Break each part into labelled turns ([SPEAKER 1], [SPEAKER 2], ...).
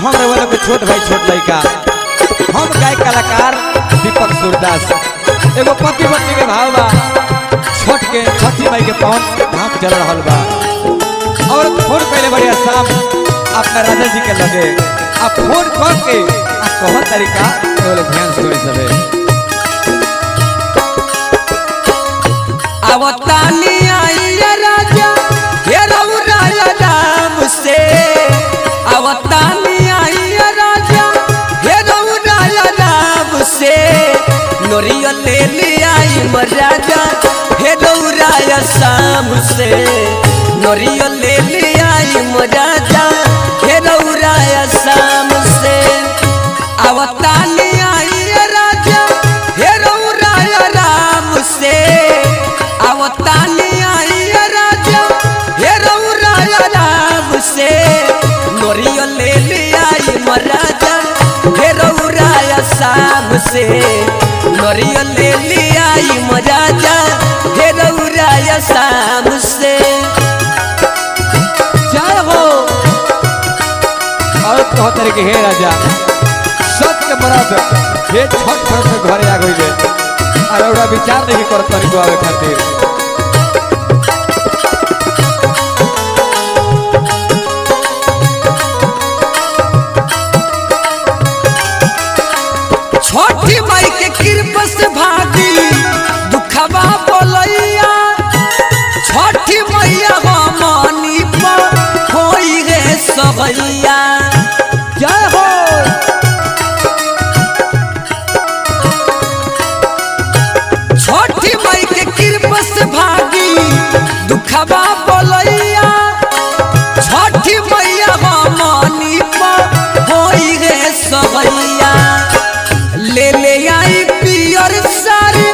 [SPEAKER 1] हम रहे के छोट भाई छोट लड़का हम गायक कलाकार दीपक सूरदास एगो पति पत्नी के भाव बा छोट के छठी माई के पवन धाम चल रहा बा और फोन पहले बड़ी आसाम अपना राजा जी के लगे आप फोन करके कह तरीका ध्यान सुने सबे
[SPEAKER 2] अवतानी आई राजा हे रउराया नाम से अवतानी आई राजा हे रउराया नाम से नोरिया ले आई राजा हे रउराया शाम से नोरिया ले आई राजा हे रउराया शाम से अवतानी आई राजा हे रउराया राम से अवतानी आई राजा हे रउराया राम से नोरिया ले आई राजा हे रउराया शाम से नोरिया ले आई राजा हे रउराया शाम से
[SPEAKER 1] जय हो और कह तरीके हे राजा सब के मरद हे छठ पर्व में घरे आ गइले और ओरा विचार नहीं करत तरीको आवे खातिर
[SPEAKER 2] छोटी माई के कृपा से भागी दुखबा बोलैया छोटी मैया हमनी पर होई रे सबैया
[SPEAKER 1] जय हो
[SPEAKER 2] छोटी माई के कृपा से भागी दुखबा बोलैया छोटी मैया हमनी पर होई रे सबैया ले आई पियर सारी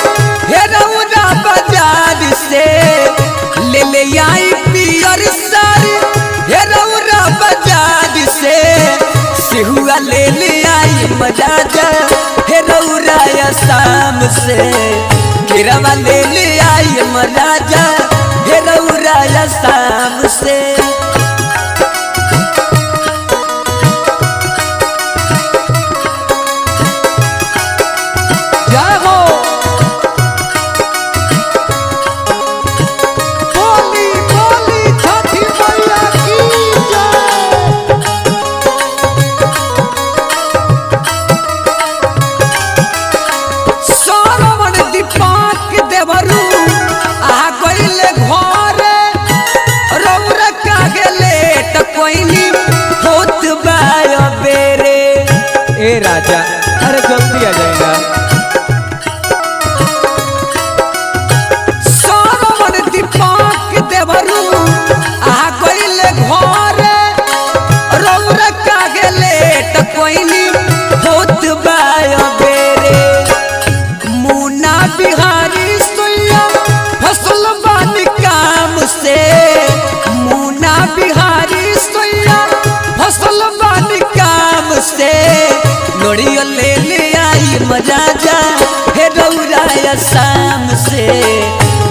[SPEAKER 2] हे रउरा बाजार से ले आई पियर सारी हे रउरा बाजार से सिहुआ ले आई मजाजा हे रउरा शाम से गिरवा ले आई मजाजा हे रउरा शाम से
[SPEAKER 1] ए राजा अरे जल्दी आ जाएगा
[SPEAKER 2] सोमन दीपक देवरू आ गइले घरे रउरा का गेले त कोइनी होत बाय बेरे मुन्ना बिहारी सोया फसल बानी काम से मुन्ना बिहारी सोया फसल बानी काम से नोरिया ले आई मजाजा हे रउराया शाम से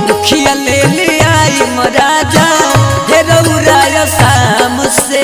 [SPEAKER 2] मुखिया ले आई मजाजा हे रउराया शाम से।